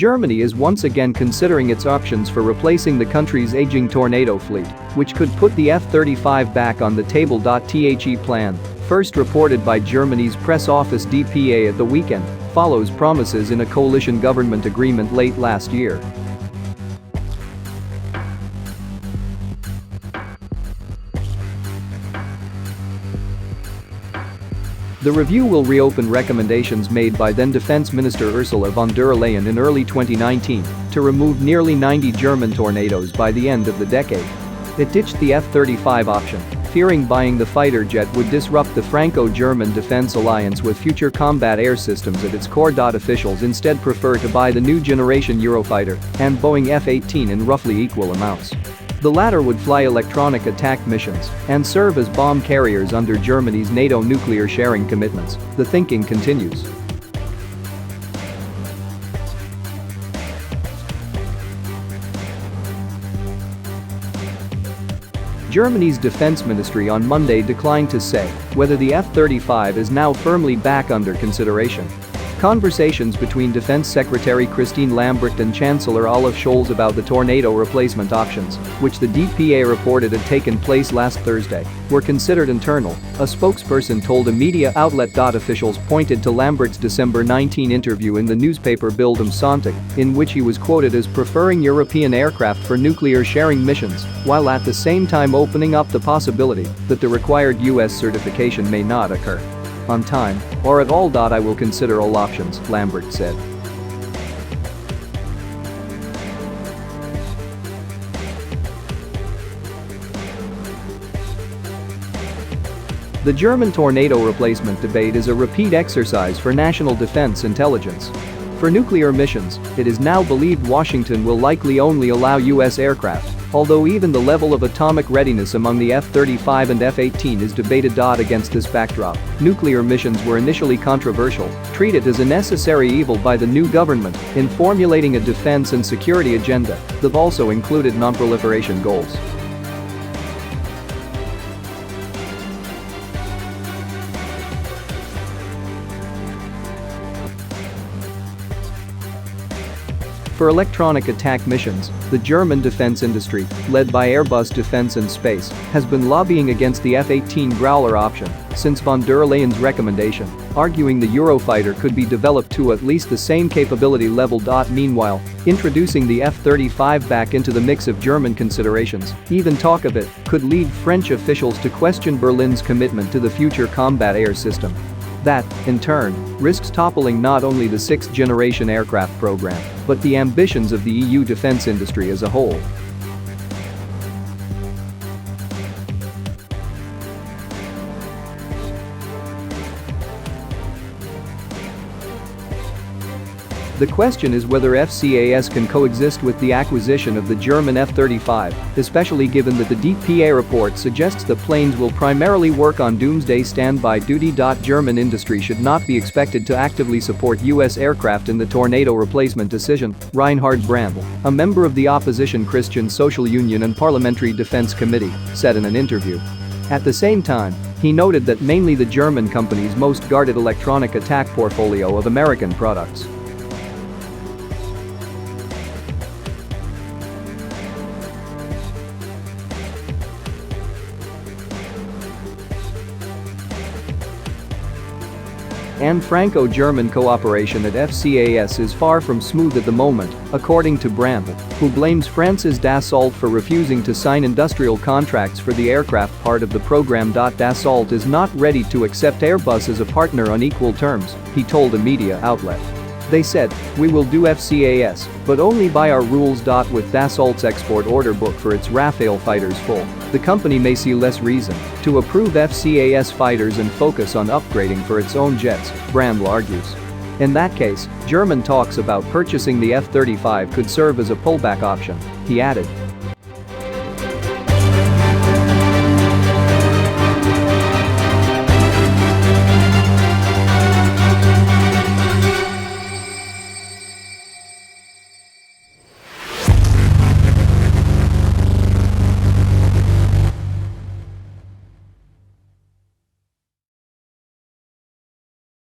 Germany is once again considering its options for replacing the country's aging Tornado fleet, which could put the F-35 back on the table. The plan, first reported by Germany's press office DPA at the weekend, follows promises in a coalition government agreement late last year. The review will reopen recommendations made by then Defense Minister Ursula von der Leyen in early 2019 to remove nearly 90 German Tornadoes by the end of the decade. It ditched the F-35 option, fearing buying the fighter jet would disrupt the Franco-German defense alliance with future combat air systems at its core. Officials instead prefer to buy the new generation Eurofighter and Boeing F-18 in roughly equal amounts. The latter would fly electronic attack missions and serve as bomb carriers under Germany's NATO nuclear sharing commitments, the thinking continues. Germany's defense ministry on Monday declined to say whether the F-35 is now firmly back under consideration. Conversations between Defense Secretary Christine Lambrecht and Chancellor Olaf Scholz about the Tornado replacement options, which the DPA reported had taken place last Thursday, were considered internal, a spokesperson told a media outlet. Officials pointed to Lambrecht's December 19 interview in the newspaper Bild am Sonntag, in which he was quoted as preferring European aircraft for nuclear sharing missions, while at the same time opening up the possibility that the required US certification may not occur on time or at all. I will consider all options, Lambrecht said. The German Tornado replacement debate is a repeat exercise for national defense intelligence. For nuclear missions, it is now believed Washington will likely only allow US aircraft, although even the level of atomic readiness among the F-35 and F-18 is debated. Against this backdrop, nuclear missions were initially controversial, treated as a necessary evil by the new government in formulating a defense and security agenda that also included non-proliferation goals. For electronic attack missions, the German defense industry, led by Airbus Defence and Space, has been lobbying against the F-18 Growler option since von der Leyen's recommendation, arguing the Eurofighter could be developed to at least the same capability level. Meanwhile, introducing the F-35 back into the mix of German considerations, even talk of it, could lead French officials to question Berlin's commitment to the future combat air system. That, in turn, risks toppling not only the sixth-generation aircraft program, but the ambitions of the EU defense industry as a whole. The question is whether FCAS can coexist with the acquisition of the German F-35, especially given that the DPA report suggests the planes will primarily work on doomsday standby duty. German industry should not be expected to actively support US aircraft in the Tornado replacement decision, Reinhard Brandl, a member of the opposition Christian Social Union and Parliamentary Defense Committee, said in an interview. At the same time, he noted that mainly the German company's most guarded electronic attack portfolio of American products. And Franco-German cooperation at FCAS is far from smooth at the moment, according to Brandl, who blames France's Dassault for refusing to sign industrial contracts for the aircraft part of the program. Dassault is not ready to accept Airbus as a partner on equal terms, he told a media outlet. They said, "We will do FCAS, but only by our rules." With Dassault's export order book for its Rafale fighters full, the company may see less reason to approve FCAS fighters and focus on upgrading for its own jets, Brandl argues. In that case, German talks about purchasing the F-35 could serve as a pullback option, he added.